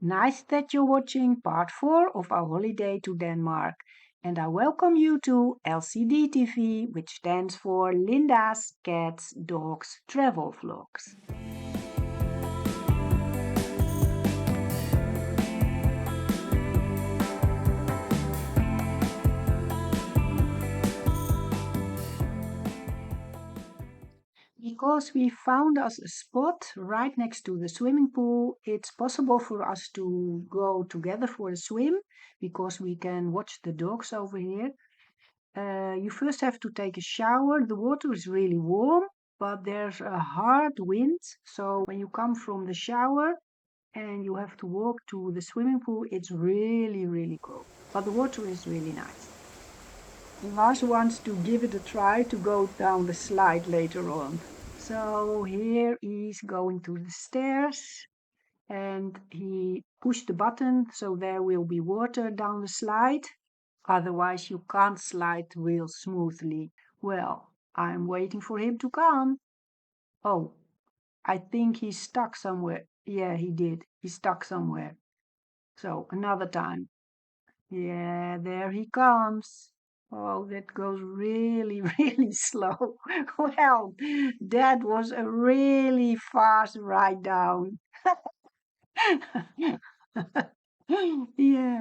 Nice that you're watching part 4 of our holiday to Denmark. And I welcome you to LCD TV, which stands for Linda's Cats Dogs Travel Vlogs. Because we found us a spot right next to the swimming pool, it's possible for us to go together for a swim because we can watch the dogs over here. You first have to take a shower. The water is really warm, but there's a hard wind. So when you come from the shower and you have to walk to the swimming pool, it's really, really cold. But the water is really nice. Lars wants to give it a try to go down the slide later on. So here he's going to the stairs and he pushed the button so there will be water down the slide. Otherwise you can't slide real smoothly. Well, I'm waiting for him to come. Oh, I think he's stuck somewhere. Yeah, he did. He's stuck somewhere. So another time. Yeah, there he comes. Oh, that goes really, really slow. Well, that was a really fast ride down. Yeah,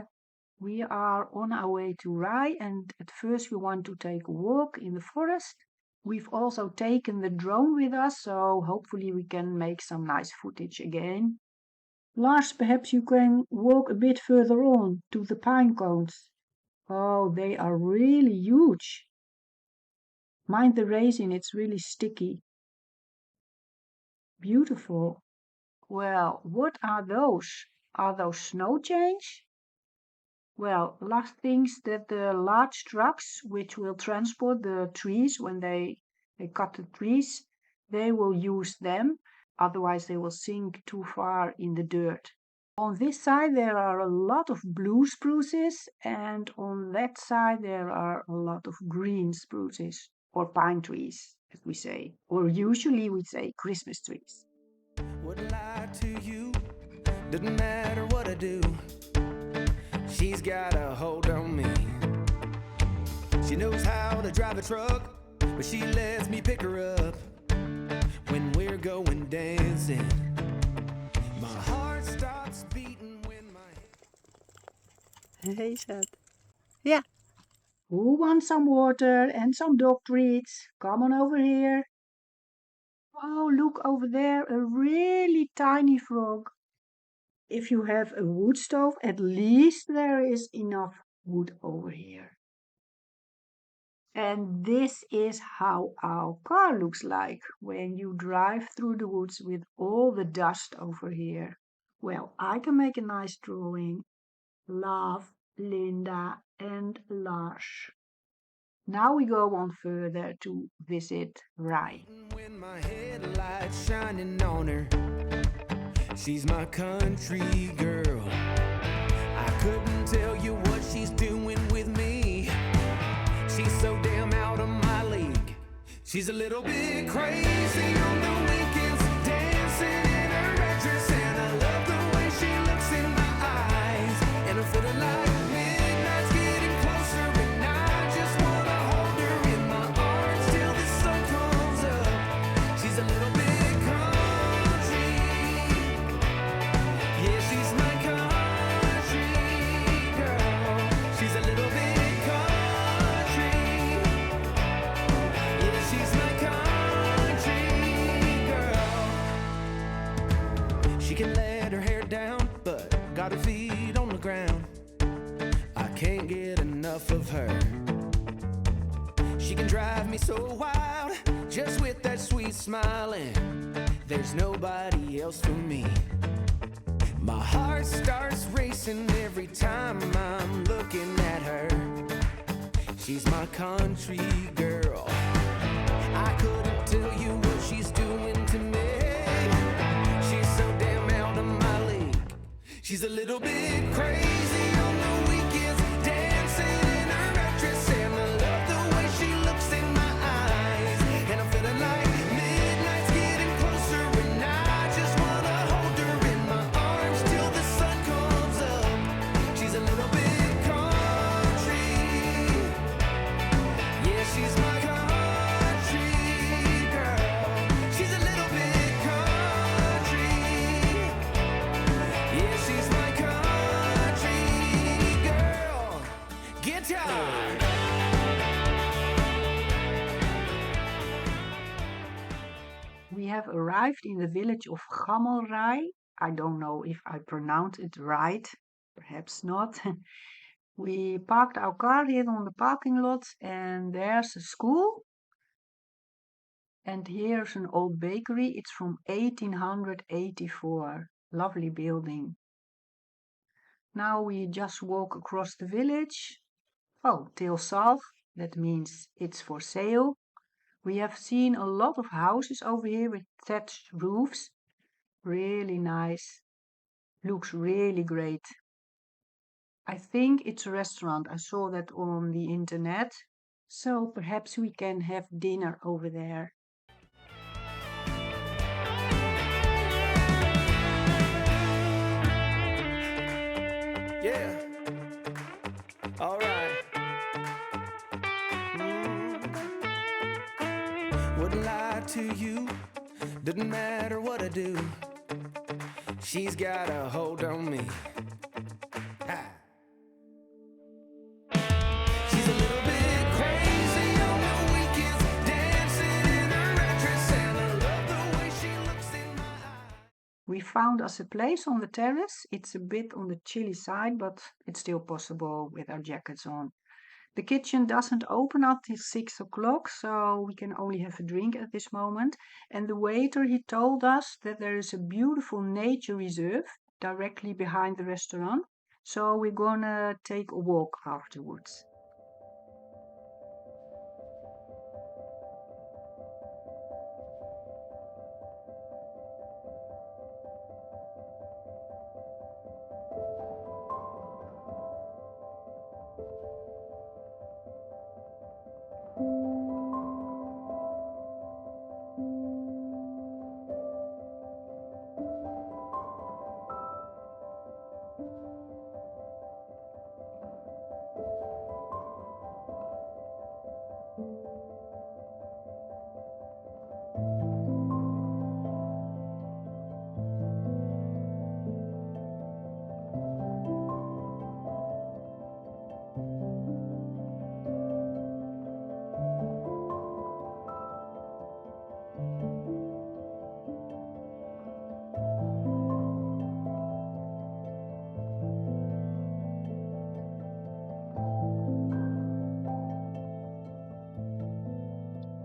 we are on our way to Rye, and at first we want to take a walk in the forest. We've also taken the drone with us, so hopefully we can make some nice footage again. Lars, perhaps you can walk a bit further on to the pine cones. Oh, they are really huge. Mind the raisin, it's really sticky. Beautiful. Well, what are those? Are those snow chains? Well, Lars thinks that the large trucks, which will transport the trees when they cut the trees, they will use them. Otherwise, they will sink too far in the dirt. On this side, there are a lot of blue spruces, and on that side, there are a lot of green spruces, or pine trees, as we say, or usually we say Christmas trees. Wouldn't lie to you, doesn't matter what I do. She's got a hold on me. She knows how to drive a truck, but she lets me pick her up when we're going dancing. My heart starts beating when my... Hey, schat. Ja. Who wants some water and some dog treats? Come on over here. Oh, look over there, a really tiny frog. If you have a wood stove, at least there is enough wood over here. And this is how our car looks like when you drive through the woods with all the dust over here. Well, I can make a nice drawing. Love, Linda, and Lars. Now we go on further to visit Rye. When my headlights shining on her, she's my country girl. I couldn't tell you what she's doing with me. She's so damn out of my league. She's a little bit crazy on the weekends, dancing in her red dress, and I love the way she looks in my eyes. And I'm feeling like midnight's getting closer, and I just wanna hold her in my arms till the sun comes up. She's a little bit country. Yeah, she's my country girl. She's a little bit got her feet on the ground. I can't get enough of her. She can drive me so wild, just with that sweet smile, and there's nobody else for me. My heart starts racing every time I'm looking at her. She's my country girl. I couldn't tell you what she's doing to me. She's so damn out of my league. She's a little bit crazy on the weekends, dancing in her red dress, and I love the way she looks in my eyes. And I'm feeling like midnight's getting closer, and I just wanna hold her in my arms till the sun comes She's my country girl, guitar. We have arrived in the village of Gammelrye. I don't know if I pronounce it right, perhaps not. We parked our car here on the parking lot, and there's a school. And here's an old bakery. It's from 1884. Lovely building. Now we just walk across the village. Oh, till south. That means it's for sale. We have seen a lot of houses over here with thatched roofs. Really nice. Looks really great. I think it's a restaurant. I saw that on the internet. So perhaps we can have dinner over there. Yeah, alright. Wouldn't lie to you, doesn't matter what I do. She's got a hold on me. Ha. She's a little bit crazy on the weekends, dancing in her red dress, and I love the way she looks in my eyes. We found us a place on the terrace. It's a bit on the chilly side, but it's still possible with our jackets on. The kitchen doesn't open until 6 o'clock, so we can only have a drink at this moment. And the waiter, he told us that there is a beautiful nature reserve directly behind the restaurant. So we're gonna take a walk afterwards.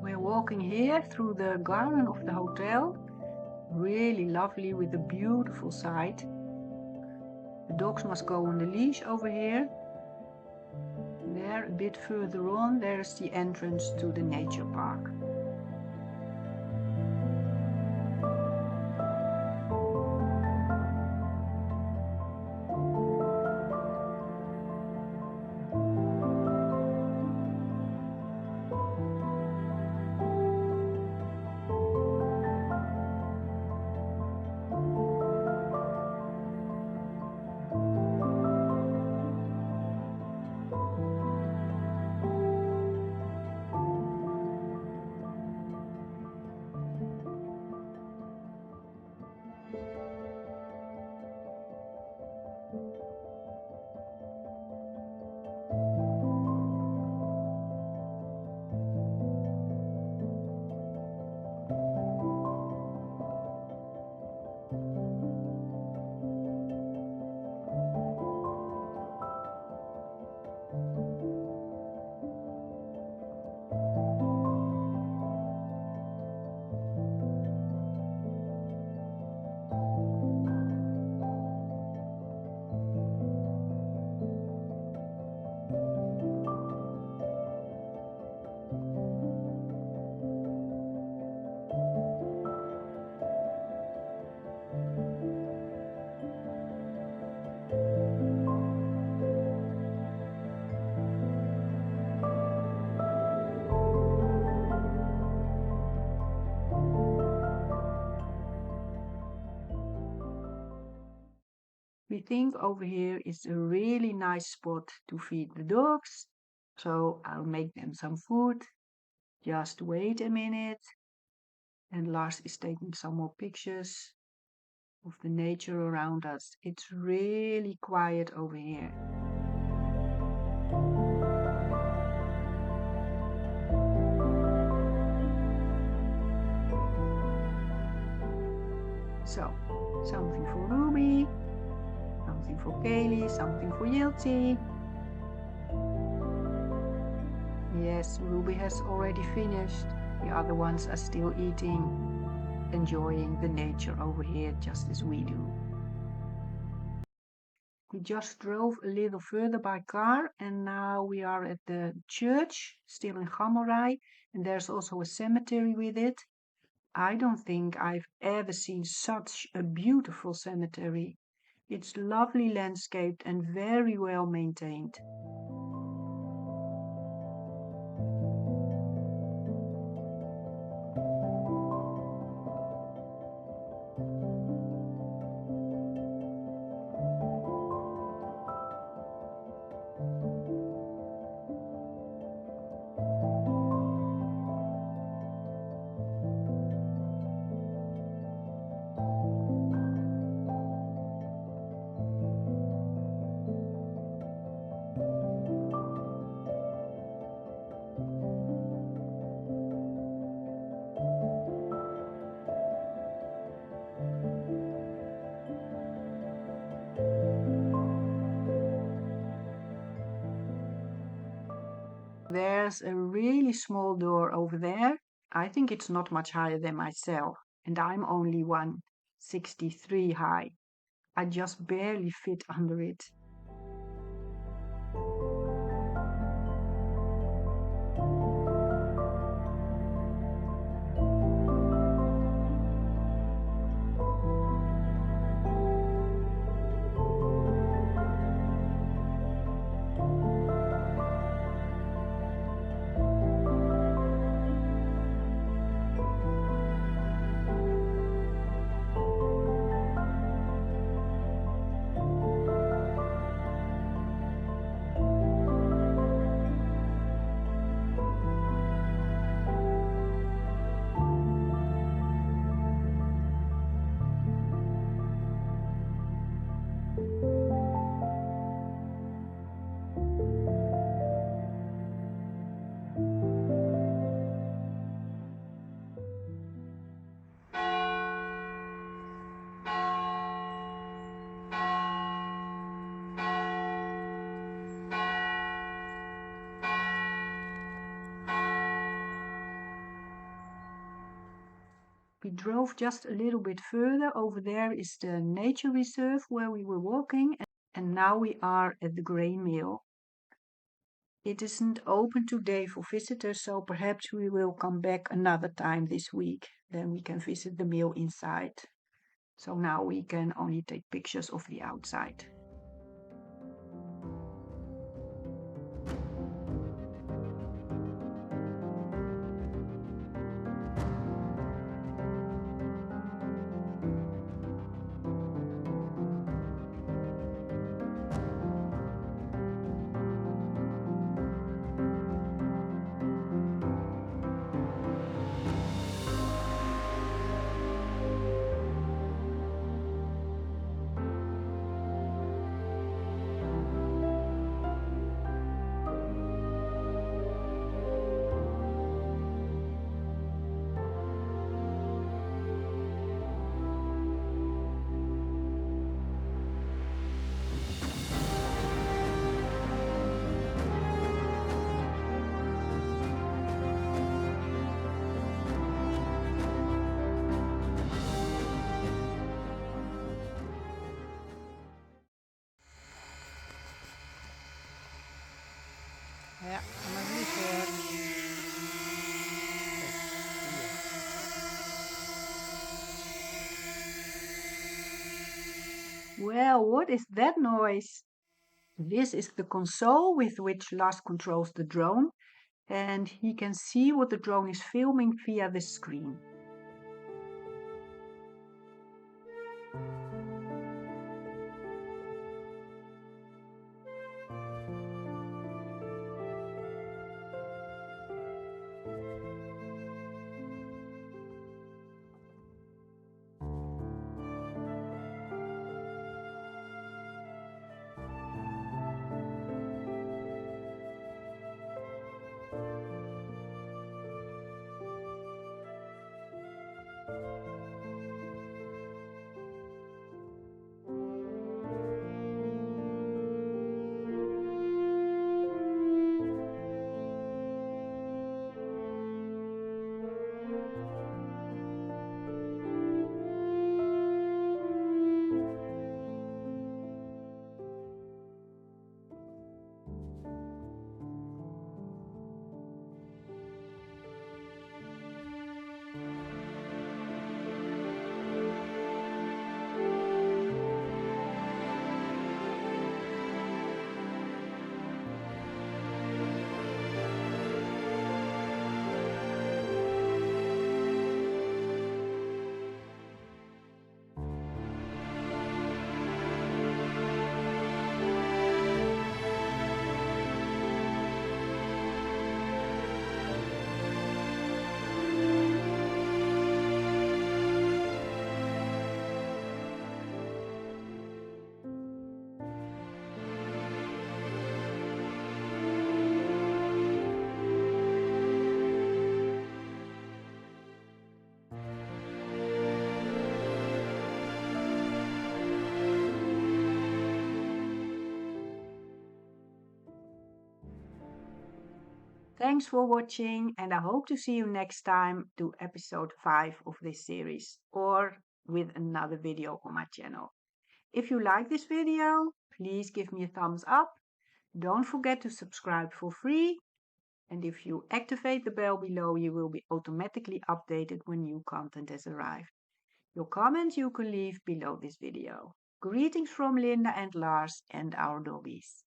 We're walking here through the garden of the hotel. Really lovely with a beautiful sight. The dogs must go on the leash over here. There, a bit further on, there's the entrance to the nature park. We think over here is a really nice spot to feed the dogs. So I'll make them some food. Just wait a minute. And Lars is taking some more pictures. of the nature around us. It's really quiet over here. So, something for Ruby, something for Kaylee, something for Yilty. Yes, Ruby has already finished. The other ones are still eating, enjoying the nature over here just as we do. We just drove a little further by car and now we are at the church, still in Gammelrye, and there's also a cemetery with it. I don't think I've ever seen such a beautiful cemetery. It's lovely landscaped and very well maintained. There's a really small door over there. I think it's not much higher than myself, and I'm only 163 high. I just barely fit under it. We drove just a little bit further. Over there is the nature reserve where we were walking, and now we are at the grain mill. It isn't open today for visitors, so perhaps we will come back another time this week. Then we can visit the mill inside. So now we can only take pictures of the outside. Ja, maar niet voor. Well, what is that noise? This is the console with which Lars controls the drone, and he can see what the drone is filming via the screen. Thanks for watching, and I hope to see you next time to episode 5 of this series or with another video on my channel. If you like this video, please give me a thumbs up. Don't forget to subscribe for free. And if you activate the bell below, you will be automatically updated when new content has arrived. Your comments you can leave below this video. Greetings from Linda and Lars and our doggies.